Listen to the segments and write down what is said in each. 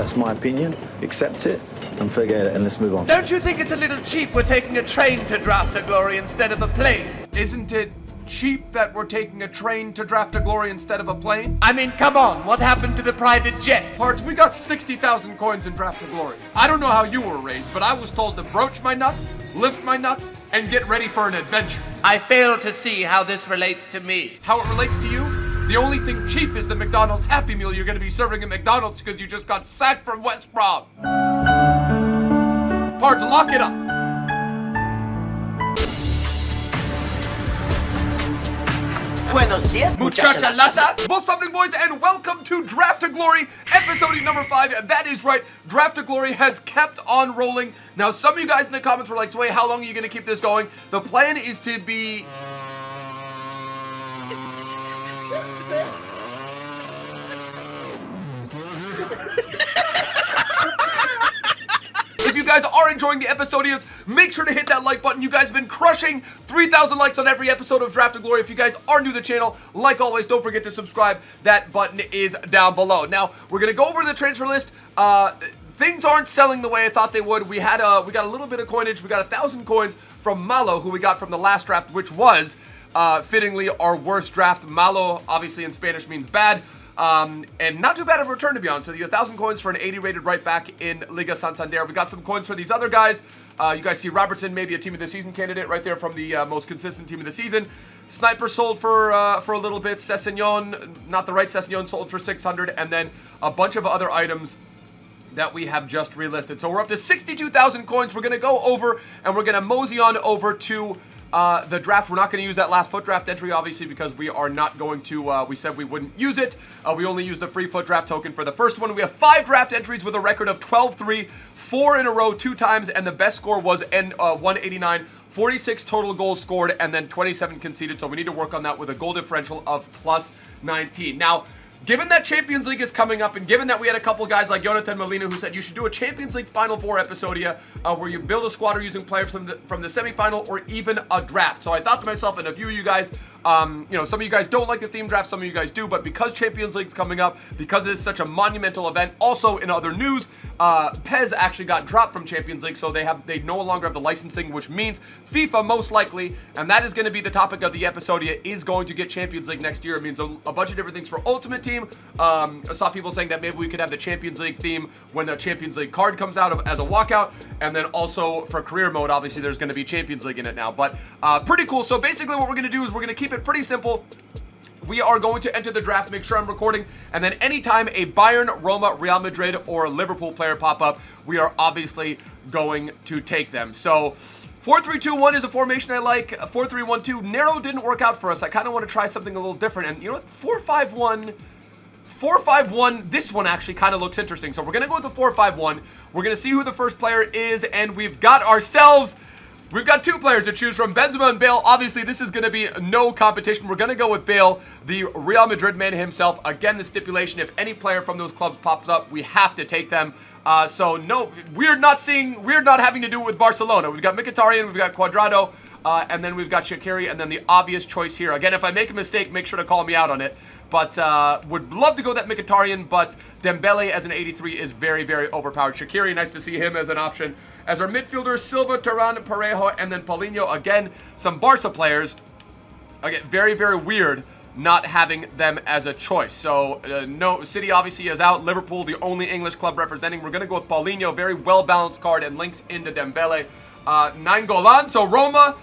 That's my opinion. Accept it and forget it, and let's move on. Don't you think it's a little cheap we're taking a train to Draft to Glory instead of a plane? Isn't it cheap that we're taking a train to Draft to Glory instead of a plane? I mean, come on, what happened to the private jet? Parts, we got 60,000 coins in Draft to Glory. I don't know how you were raised, but I was told to broach my nuts, lift my nuts, and get ready for an adventure. I fail to see how this relates to me. How it relates to you? The only thing cheap is the McDonald's Happy Meal you're gonna be serving at McDonald's because you just got sacked from West Brom. Parts, lock it up. Buenos dias, Muchacha Lata. What's happening, boys, and welcome to Draft to Glory, episode number 5. That is right, Draft to Glory has kept on rolling. Now, some of you guys in the comments were like, Sway, how long are you going to keep this going? The plan is to be... If you guys are enjoying the episodios, make sure to hit that like button. You guys have been crushing 3,000 likes on every episode of Draft to Glory. If you guys are new to the channel, like always, don't forget to subscribe. That button is down below. Now, we're going to go over the transfer list. Things aren't selling the way I thought they would. We got a little bit of coinage. We got 1,000 coins from Malo, who we got from the last draft, which was fittingly our worst draft. Malo, obviously in Spanish, means bad. And not too bad of a return, to be honest with you. 1,000 coins for an 80 rated right back in Liga Santander. We got some coins for these other guys. You guys see Robertson, maybe a team of the season candidate right there from the most consistent team of the season. Sniper sold for a little bit. Sessignon, not the right Sessignon, sold for 600. And then a bunch of other items that we have just relisted. So we're up to 62,000 coins. We're going to go over and we're going to mosey on over to the draft. We're not going to use that last Futdraft entry, obviously, because we are not going to, we said we wouldn't use it. We only used the free Futdraft token for the first one. We have 5 draft entries with a record of 12-3, 4 in a row, 2 times, and the best score was 189. 46 total goals scored, and then 27 conceded, so we need to work on that with a goal differential of plus 19. Now, given that Champions League is coming up, and given that we had a couple guys like Jonathan Molina who said you should do a Champions League Final Four episodia where you build a squad using players from the semifinal or even a draft. So I thought to myself, and a few of you guys, some of you guys don't like the theme draft, some of you guys do, but because Champions League's coming up, because it's such a monumental event, also in other news, Pez actually got dropped from Champions League, so they no longer have the licensing, which means FIFA most likely, and that is going to be the topic of the episodia, is going to get Champions League next year. It means a bunch of different things for Ultimate Team. I saw people saying that maybe we could have the Champions League theme when the Champions League card comes out as a walkout, and then also for career mode, obviously there's going to be Champions League in it now, but pretty cool. So basically what we're going to do is we're going to keep it pretty simple. We are going to enter the draft, make sure I'm recording, and then anytime a Bayern, Roma, Real Madrid, or Liverpool player pop up, we are obviously going to take them. So 4-3-2-1 is a formation I like. 4-3-1-2 narrow didn't work out for us. I kind of want to try something a little different, and you know what, 4-5-1, this one actually kind of looks interesting. So we're going to go with the 4-5-1. We're going to see who the first player is, and we've got 2 players to choose from, Benzema and Bale. Obviously, this is going to be no competition. We're going to go with Bale, the Real Madrid man himself. Again, the stipulation, if any player from those clubs pops up, we have to take them. So no, we're not having to do it with Barcelona. We've got Mkhitaryan, we've got Cuadrado, and then we've got Shaqiri, and then the obvious choice here. Again, if I make a mistake, make sure to call me out on it. But would love to go that Mkhitaryan, but Dembele as an 83 is very, very overpowered. Shaqiri, nice to see him as an option. As our midfielders, Silva, Turan, Parejo, and then Paulinho. Again, some Barca players. Again, very, very weird not having them as a choice. So, no, City obviously is out. Liverpool, the only English club representing. We're going to go with Paulinho, very well-balanced card, and links into Dembele. Nainggolan, so Roma,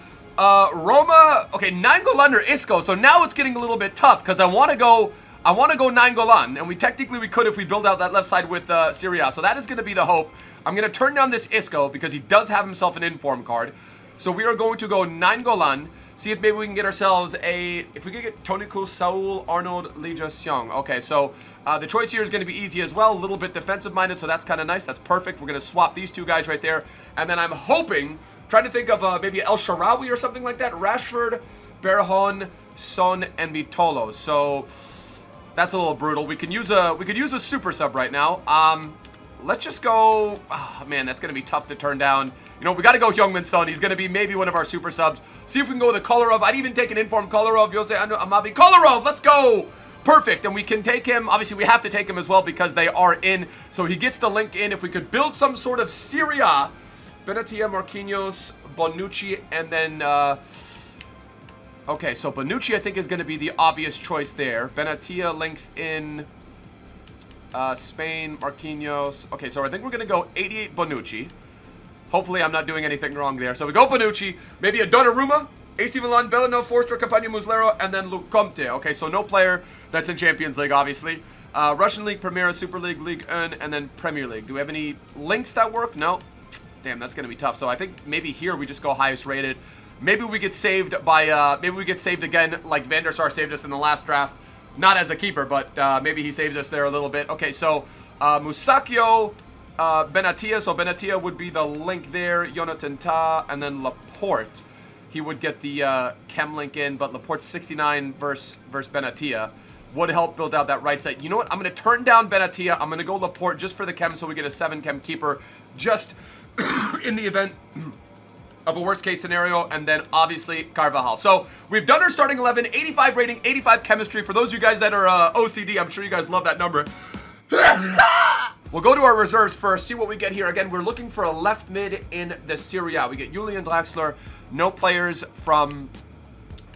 okay, Nainggolan or Isco. So now it's getting a little bit tough because I want to go Nainggolan, and we could if we build out that left side with Syria. So that is going to be the hope. I'm going to turn down this Isco because he does have himself an inform card. So we are going to go Nainggolan. See if maybe we can get ourselves if we could get Toni Kroos, Saul, Arnold, Lee Just-Young. Okay, so the choice here is going to be easy as well. A little bit defensive-minded, so that's kind of nice. That's perfect. We're going to swap these 2 guys right there. And then I'm hoping, trying to think of maybe El Shaarawy or something like that. Rashford, Berahon, Son, and Vitolo. So that's a little brutal. We could use a super sub right now. Let's just go. Oh, man, that's going to be tough to turn down. You know, we got to go Heung-min Son. He's going to be maybe one of our super subs. See if we can go with the Kolarov. I'd even take an informed Kolarov. Jose Amavi. Kolarov, let's go. Perfect, and we can take him. Obviously, we have to take him as well because they are in. So he gets the link in. If we could build some sort of Serie A, Benatia, Marquinhos, Bonucci, and then... okay, so Bonucci, I think, is going to be the obvious choice there. Benatia links in Spain, Marquinhos. Okay, so I think we're going to go 88 Bonucci. Hopefully, I'm not doing anything wrong there. So we go Bonucci, maybe a Donnarumma, AC Milan, Bellinov, Forster, Campagna, Muslero, and then Lucomte. Okay, so no player that's in Champions League, obviously. Russian League, Primera, Super League, Ligue 1, and then Premier League. Do we have any links that work? No. Damn, that's going to be tough. So I think maybe here we just go highest rated. Maybe we get saved by, maybe we get saved again like Van der Sar saved us in the last draft. Not as a keeper, but maybe he saves us there a little bit. Okay, so Musacchio, Benatia. So Benatia would be the link there. Jonathan Tah, and then Laporte. He would get the chem link in, but Laporte's 69 versus Benatia would help build out that right side. You know what? I'm going to turn down Benatia. I'm going to go Laporte just for the chem so we get a 7 chem keeper just in the event of a worst case scenario, and then obviously Carvajal. So we've done our starting 11, 85 rating, 85 chemistry. For those of you guys that are OCD, I'm sure you guys love that number. We'll go to our reserves first, see what we get here. Again, we're looking for a left mid in the Serie A. We get Julian Draxler, no players from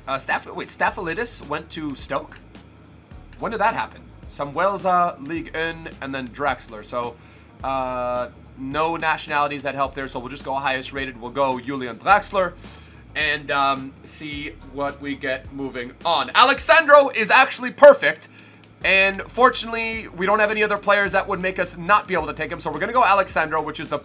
Staphylidis went to Stoke. When did that happen? Samuelza, Ligue 1, and then Draxler. So no nationalities that help there, so we'll just go highest rated. We'll go Julian Draxler and see what we get moving on. Alexandro is actually perfect, and fortunately, we don't have any other players that would make us not be able to take him, so we're going to go Alexandro, which is the,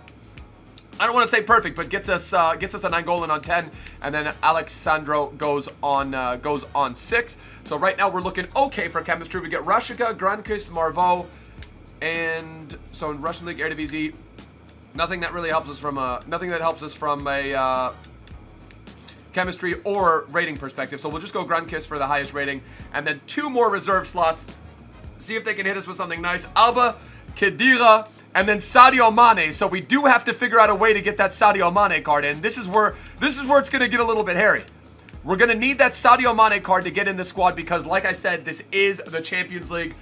I don't want to say perfect, but gets us a 9 goal in on 10, and then Alexandro goes on 6. So right now, we're looking okay for chemistry. We get Rashica, Grankist, Marveau, and so in Russian League Eredivisie, nothing that really helps us from a chemistry or rating perspective. So we'll just go Grankist for the highest rating, and then 2 more reserve slots. See if they can hit us with something nice. Alba, Khedira, and then Sadio Mane. So we do have to figure out a way to get that Sadio Mane card in. This is where it's going to get a little bit hairy. We're going to need that Sadio Mane card to get in the squad because, like I said, this is the Champions League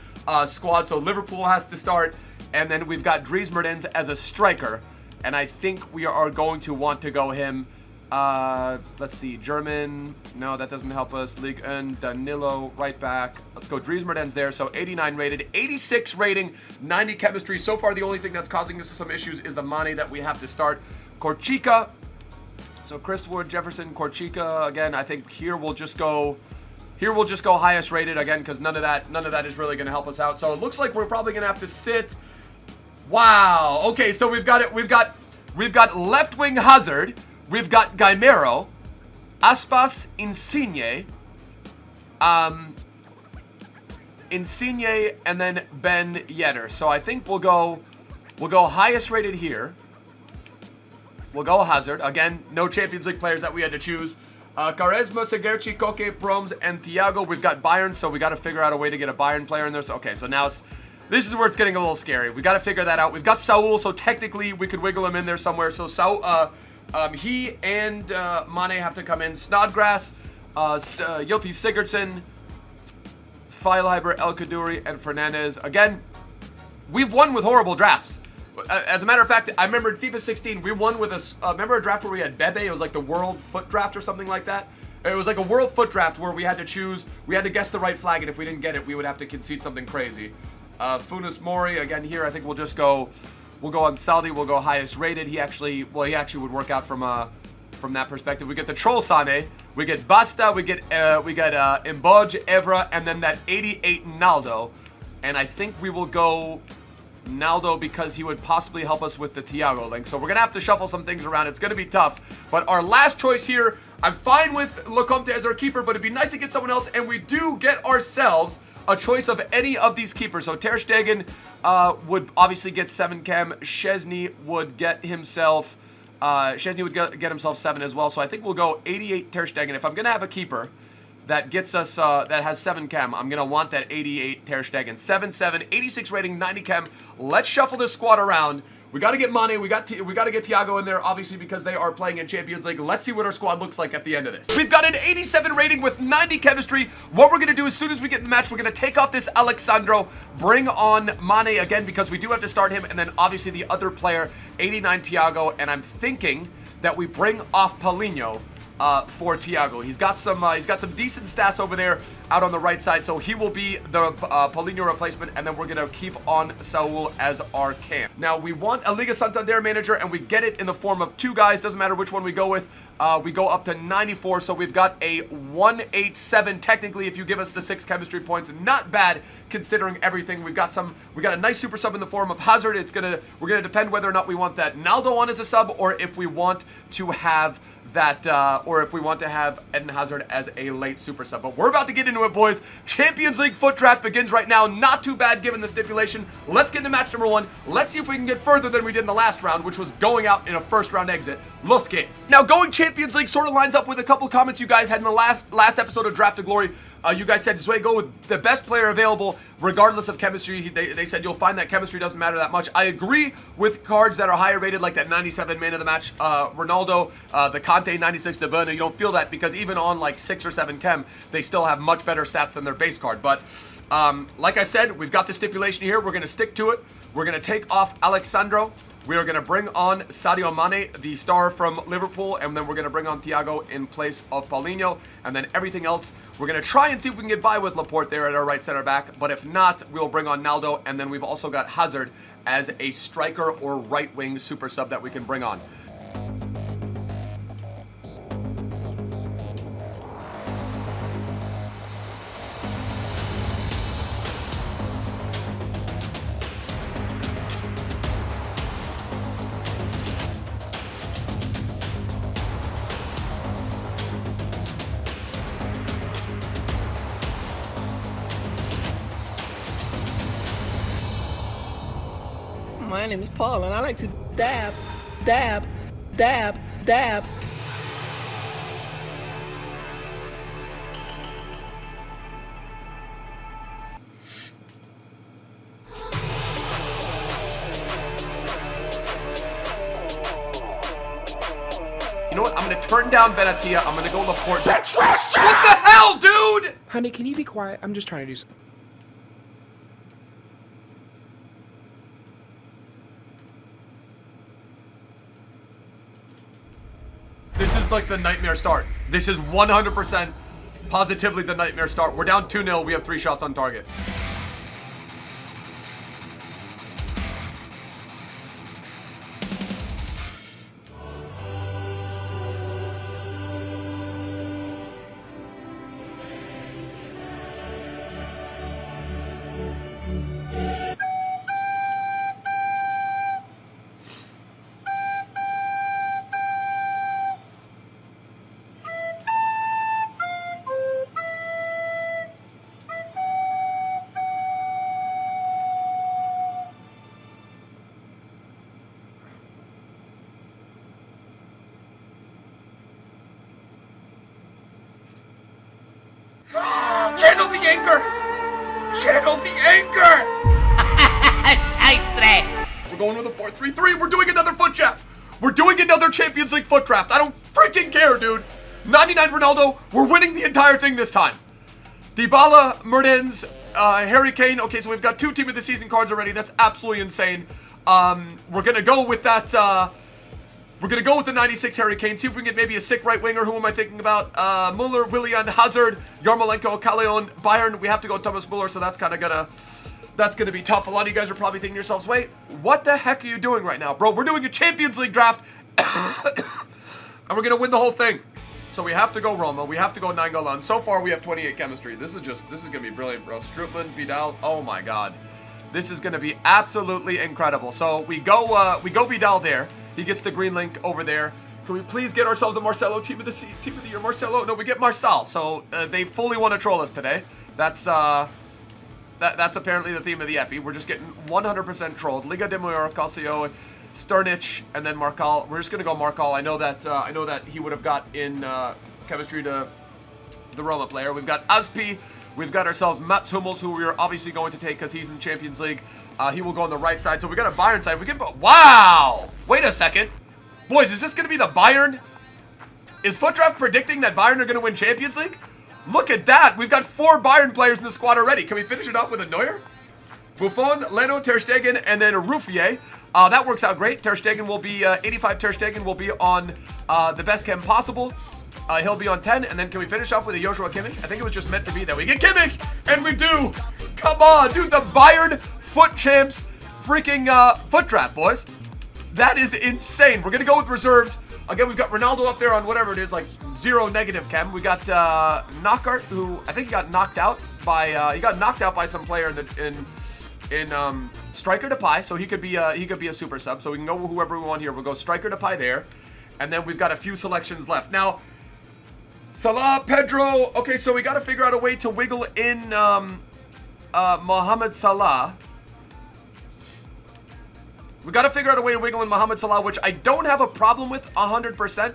squad. So Liverpool has to start, and then we've got Dries Mertens as a striker, and I think we are going to want to go him. Let's see, German, no, that doesn't help us. Ligue 1, Danilo, right back. Let's go Dries Mertens there, so 89 rated, 86 rating, 90 chemistry. So far, the only thing that's causing us some issues is the Mane that we have to start. Korchika, so Chris Wood, Jefferson, Korchika, again, I think here we'll just go highest rated again, because none of that is really going to help us out. So it looks like we're probably going to have to sit. Wow, okay, so we've got left wing Hazard. We've got Gaimero, Aspas, Insigne, and then Ben Yedder. So I think we'll go highest rated here. We'll go Hazard. Again, no Champions League players that we had to choose. Quaresma, Segerchi, Koke, Proms, and Thiago. We've got Bayern, so we got to figure out a way to get a Bayern player in there. So, okay, so now this is where it's getting a little scary. We got to figure that out. We've got Saul, so technically we could wiggle him in there somewhere. So Saul, he and Mane have to come in. Snodgrass, Yofi Sigurdsson, Feilheiber, El Kaduri, and Fernandez. Again, we've won with horrible drafts. As a matter of fact, I remember in FIFA 16, we won with remember a draft where we had Bebe? It was like the World Foot Draft or something like that. It was like a World Foot Draft where we had to guess the right flag, and if we didn't get it, we would have to concede something crazy. Funes Mori, again here, I think we'll go on Saldi, we'll go highest rated. He actually would work out from that perspective. We get the Troll Sane, we get Basta, we get Mboj, Evra, and then that 88 Naldo. And I think we will go Naldo because he would possibly help us with the Thiago link. So we're going to have to shuffle some things around. It's going to be tough. But our last choice here, I'm fine with Lecomte as our keeper, but it'd be nice to get someone else. And we do get ourselves a choice of any of these keepers. So Ter Stegen would obviously get 7 chem. Szczesny would get himself 7 as well. So I think we'll go 88 Ter Stegen. If I'm going to have a keeper that gets us, that has 7 chem, I'm going to want that 88 Ter Stegen. 7-7, 86 rating, 90 chem. Let's shuffle this squad around. We got to get Mane. We got to get Thiago in there, obviously, because they are playing in Champions League. Let's see what our squad looks like at the end of this. We've got an 87 rating with 90 chemistry. What we're going to do as soon as we get in the match, we're going to take off this Alexandro, bring on Mane again, because we do have to start him, and then obviously the other player, 89 Thiago, and I'm thinking that we bring off Paulinho for Thiago. He's got some decent stats over there out on the right side, so he will be the Paulinho replacement, and then we're gonna keep on Saul as our cam. Now we want a Liga Santander manager, and we get it in the form of 2 guys. Doesn't matter which one we go with. We go up to 94, so we've got a 187 technically if you give us the 6 chemistry points. Not bad considering everything. We got a nice super sub in the form of Hazard. We're gonna depend whether or not we want that Naldo on as a sub, or if we want to have that, or if we want to have Eden Hazard as a late super sub. But we're about to get into it, boys. Champions League foot draft begins right now. Not too bad given the stipulation. Let's get into match number 1. Let's see if we can get further than we did in the last round, which was going out in a first round exit. Los Gates. Now, going Champions League sort of lines up with a couple comments you guys had in the last episode of Draft to Glory. You guys said, Zwe, go with the best player available, regardless of chemistry. They said you'll find that chemistry doesn't matter that much. I agree with cards that are higher rated, like that 97 man of the match, Ronaldo, the Conte 96 De Bruyne. You don't feel that because even on like 6 or 7 chem, they still have much better stats than their base card. But like I said, we've got the stipulation here. We're going to stick to it. We're going to take off Alexandro. We are going to bring on Sadio Mane, the star from Liverpool, and then we're going to bring on Thiago in place of Paulinho, and then everything else, we're going to try and see if we can get by with Laporte there at our right center back, but if not, we'll bring on Naldo, and then we've also got Hazard as a striker or right wing super sub that we can bring on. My name is Paul, and I like to dab, dab, dab, dab. You know what? I'm going to turn down Benatia. I'm going to go Laporte. What the hell, dude? Honey, can you be quiet? I'm just trying to do something. This is like the nightmare start. This is 100% positively the nightmare start. We're down 2-0. We have 3 shots on target. Channel the anchor! Channel the anchor! We're going with a 4-3-3. We're doing another foot draft. We're doing another Champions League foot draft. I don't freaking care, dude. 99 Ronaldo. We're winning the entire thing this time. Dybala, Mertens, Harry Kane. Okay, so we've got 2 Team of the Season cards already. That's absolutely insane. We're going to go with that... We're going to go with the 96 Harry Kane. See if we can get maybe a sick right winger. Who am I thinking about? Muller, Willian, Hazard, Yarmolenko, Callejon, Bayern. We have to go Thomas Muller, so that's kind of gonna be tough. A lot of you guys are probably thinking to yourselves, wait, what the heck are you doing right now? Bro, we're doing a Champions League draft, and we're going to win the whole thing. So we have to go Roma. We have to go Nainggolan. So far, we have 28 chemistry. This is going to be brilliant, bro. Strootman, Vidal. Oh, my God. This is going to be absolutely incredible. So we go Vidal there. He gets the green link over there. Can we please get ourselves a Marcelo team of the year? Marcelo? No, we get Marçal. So they fully want to troll us today. That's apparently the theme of the epi. We're just getting 100% trolled. Liga de Mayor, Calcio, Sternich, and then Marcal. We're just gonna go Marcal. I know that he would have got in chemistry to the Roma player. We've got Aspi, We've got ourselves Mats Hummels, who we are obviously going to take because he's in Champions League. He will go on the right side. So we got a Bayern side. We can. Wow! Wait a second. Boys, is this going to be the Bayern? Is Futdraft predicting that Bayern are going to win Champions League? Look at that. We've got 4 Bayern players in the squad already. Can we finish it off with a Neuer? Buffon, Leno, Ter Stegen, and then Ruffier. That works out great. Ter Stegen will be 85. Ter Stegen will be on the best chem possible. He'll be on 10. And then can we finish off with a Joshua Kimmich? I think it was just meant to be that we get Kimmich. And we do. Come on, dude. The Bayern Foot Champs freaking Futdraft, boys. That is insane. We're going to go with reserves. Again, we've got Ronaldo up there on whatever it is, like 0 negative chem. We got Knockout, who I think he got knocked out by some player in Striker Depay, so he could be a super sub. So we can go with whoever we want here. We'll go Striker Depay there, and then we've got a few selections left. Now, Salah, Pedro. Okay, so we got to figure out a way to wiggle in Mohamed Salah. We got to figure out a way to wiggle in Mohamed Salah, which I don't have a problem with 100%,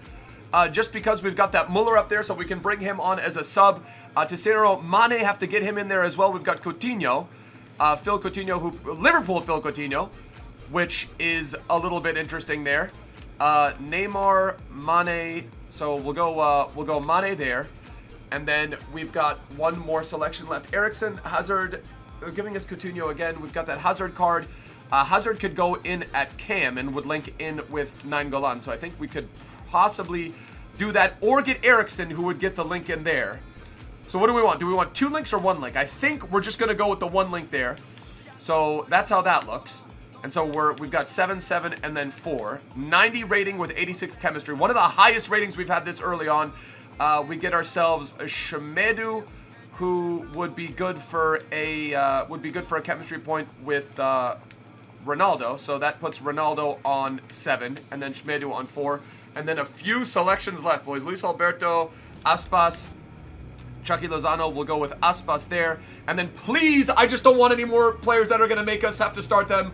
just because we've got that Muller up there, so we can bring him on as a sub. Tessero, Mane, have to get him in there as well. We've got Coutinho, Phil Coutinho, Liverpool Phil Coutinho, which is a little bit interesting there. Neymar, Mane, so we'll go Mane there, and then we've got one more selection left. Eriksen, Hazard, giving us Coutinho again. We've got that Hazard card. Hazard could go in at cam and would link in with Nainggolan. So I think we could possibly do that, or get Eriksen, who would get the link in there. So what do we want? Do we want 2 links or 1 link? I think we're just going to go with the 1 link there. So that's how that looks. And so we've got 7, 7, and then 4. 90 rating with 86 chemistry. One of the highest ratings we've had this early on. We get ourselves a Shemedu, who would be good for a chemistry point with Ronaldo, so that puts Ronaldo on 7, and then Schmedu on 4, and then a few selections left, boys. Luis Alberto, Aspas, Chucky Lozano, we'll go with Aspas there, and then please, I just don't want any more players that are going to make us have to start them.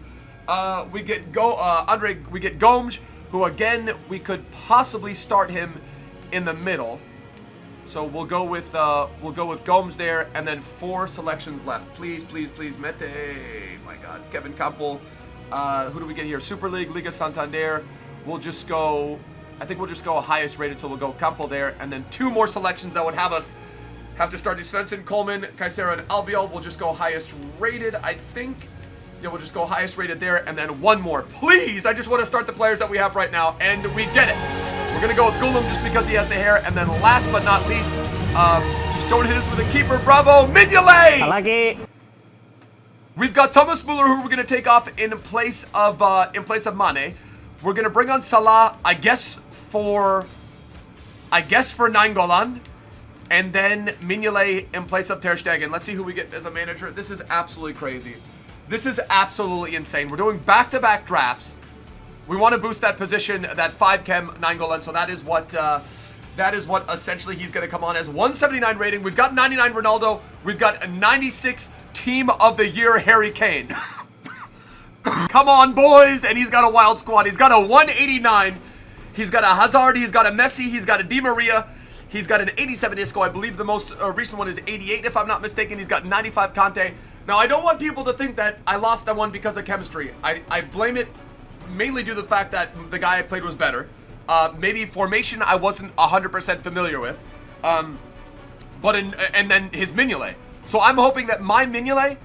We get Gomes, who again, we could possibly start him in the middle. So we'll go with Gomes there, and then 4 selections left. Please, please, please, Mete. My God, Kevin Campbell. Who do we get here? Super League, Liga Santander. We'll just go. I think we'll just go highest rated. So we'll go Campbell there, and then 2 more selections that would have us have to start. Svensson, Coleman, Caicedo, and Albiol. We'll just go highest rated. I think. Yeah, we'll just go highest rated there, and then 1 more. Please, I just want to start the players that we have right now, and we get it. We're going to go with Gulam just because he has the hair. And then last but not least, just don't hit us with a keeper. Bravo, Mignolet! I like it. We've got Thomas Muller, who we're going to take off in place of Mane. We're going to bring on Salah, I guess for Nainggolan. And then Mignolet in place of Ter Stegen. Let's see who we get as a manager. This is absolutely crazy. This is absolutely insane. We're doing back-to-back drafts. We want to boost that position, that 5 chem Nainggolan, so that is what essentially he's going to come on as. 179 rating. We've got 99 Ronaldo. We've got a 96 Team of the Year Harry Kane. Come on, boys. And he's got a wild squad. He's got a 189. He's got a Hazard. He's got a Messi. He's got a Di Maria. He's got an 87 Isco. I believe the most recent one is 88, if I'm not mistaken. He's got 95 Conte. Now, I don't want people to think that I lost that one because of chemistry. I blame it mainly due to the fact that the guy I played was better. Maybe formation I wasn't 100% familiar with. And then his Mignolet. So I'm hoping that my Mignolet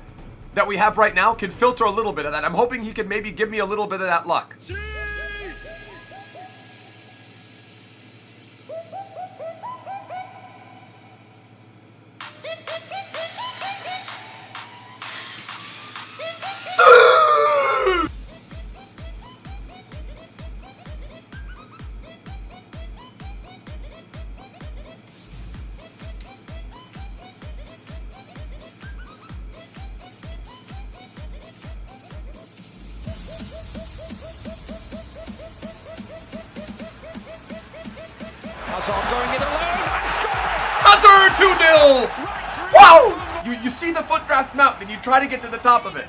that we have right now can filter a little bit of that. I'm hoping he can maybe give me a little bit of that luck. Hazard going it alone and Hazard scoring! 2-0! Wow! You see the Futdraft mountain and you try to get to the top of it.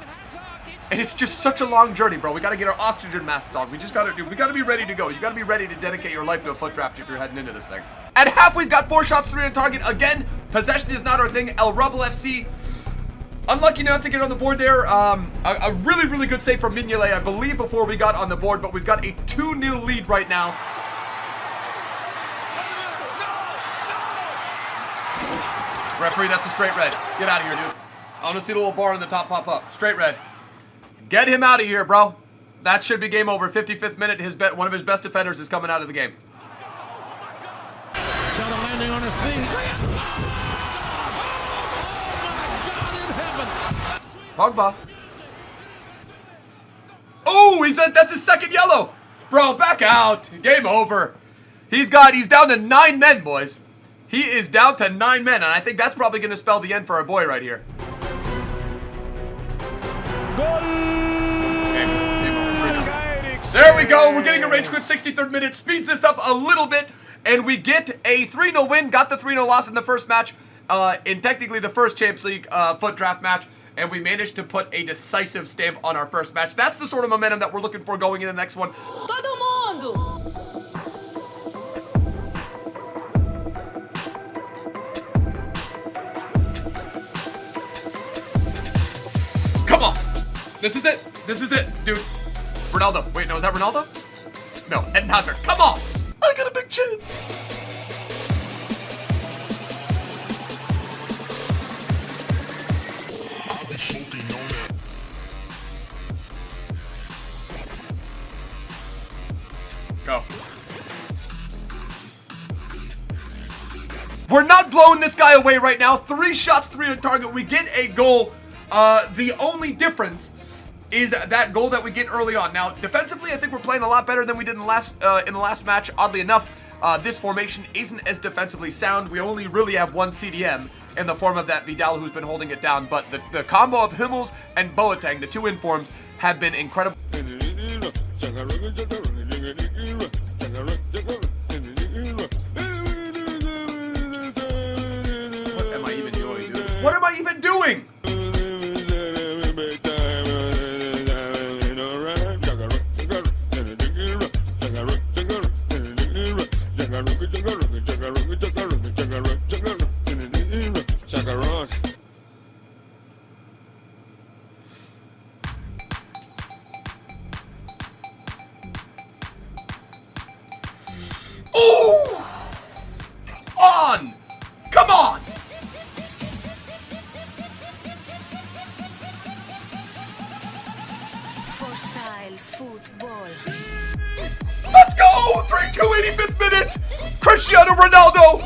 And it's just such a long journey, bro. We got to get our oxygen masks on. We got to be ready to go. You got to be ready to dedicate your life to a Futdraft if you're heading into this thing. At half, we've got 4 shots, 3 on target. Again, Possession is not our thing. El Rebel FC, unlucky not to get on the board there. A really, really good save from Mignolet, I believe, before we got on the board, but we've got a 2-0 lead right now. Referee, that's a straight red. Get out of here, dude. I want to see the little bar on the top pop up. Straight red. Get him out of here, bro. That should be game over. 55th minute. One of his best defenders is coming out of the game. Shot a landing on his feet. Pogba. Oh, that's his second yellow. Bro, back out. Game over. He's down to 9 men, boys. He is down to 9 men, and I think that's probably going to spell the end for our boy right here. There we go. We're getting a rage quit. 63rd minute. Speeds this up a little bit, and we get a 3-0 win. Got the 3-0 loss in the first match, in technically the first Champions League Futdraft match, and we managed to put a decisive stamp on our first match. That's the sort of momentum that we're looking for going into the next one. Todo mundo! Come on. This is it. This is it, dude. Ronaldo. Wait, no, is that Ronaldo? No, Eden Hazard. Come on. I got a big chin. Go. We're not blowing this guy away right now. 3 shots, 3 on target. We get a goal. The only difference is that goal that we get early on. Now, defensively, I think we're playing a lot better than we did in the last match. Oddly enough, this formation isn't as defensively sound. We only really have 1 CDM in the form of that Vidal who's been holding it down. But the combo of Hummels and Boateng, the 2 informs, have been incredible. What am I even doing, dude? What am I even doing? Come on! Fossil football. Let's go! 3-2, 85th minute! Cristiano Ronaldo!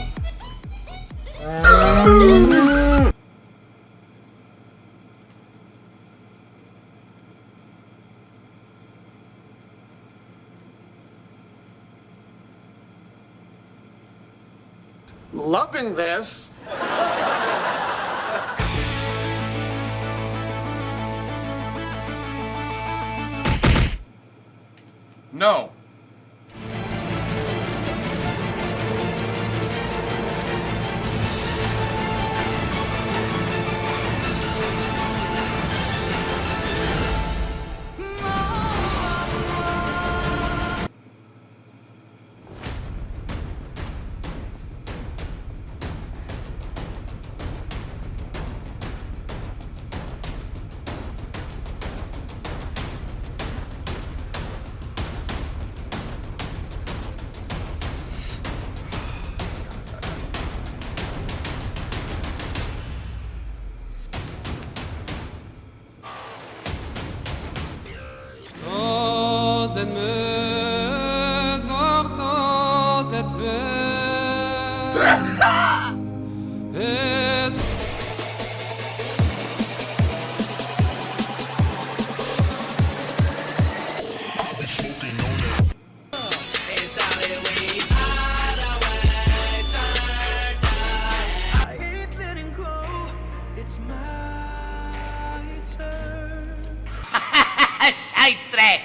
Loving this. No.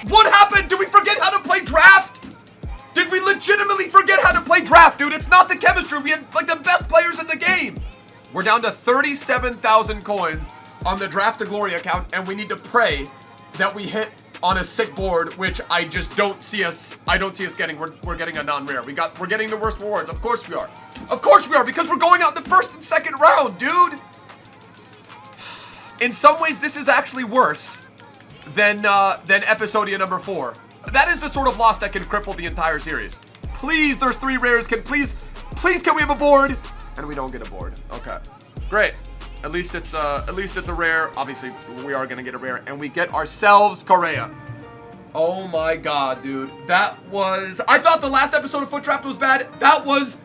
What happened? Did we forget how to play draft? Did we legitimately forget how to play draft, dude? It's not the chemistry. We had like the best players in the game. We're down to 37,000 coins on the Draft to Glory account, and we need to pray that we hit on a sick board, which I just don't see us. I don't see us getting. We're getting a non-rare. We're getting the worst rewards. Of course we are. Of course we are, because we're going out in the first and second round, dude. In some ways, this is actually worse than Episodia number 4. That is the sort of loss that can cripple the entire series. Please, there's 3 rares. Please can we have a board? And we don't get a board. Okay, great. At least it's a rare. Obviously, we are gonna get a rare, and we get ourselves Correa. Oh my god, dude. That was... I thought the last episode of Futdraft was bad. That was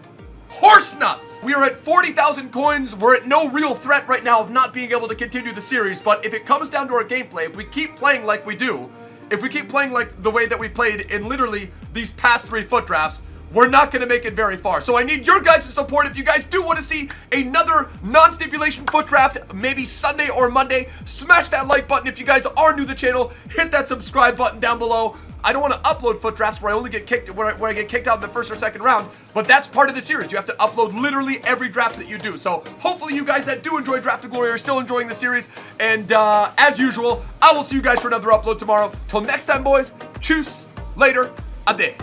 horse nuts. We are at 40,000 coins. We're at no real threat right now of not being able to continue the series, but if it comes down to our gameplay, if we keep playing like we do, if we keep playing like the way that we played in literally these past 3 Futdrafts, we're not going to make it very far. So I need your guys' support. If you guys do want to see another non-stipulation Futdraft, maybe Sunday or Monday, smash that like button. If you guys are new to the channel, hit that subscribe button down below. I don't want to upload Futdrafts where I only get kicked where I get kicked out in the first or second round, but that's part of the series. You have to upload literally every draft that you do. So hopefully you guys that do enjoy Draft to Glory are still enjoying the series. And as usual, I will see you guys for another upload tomorrow. Till next time, boys. Tschüss. Later. Ade.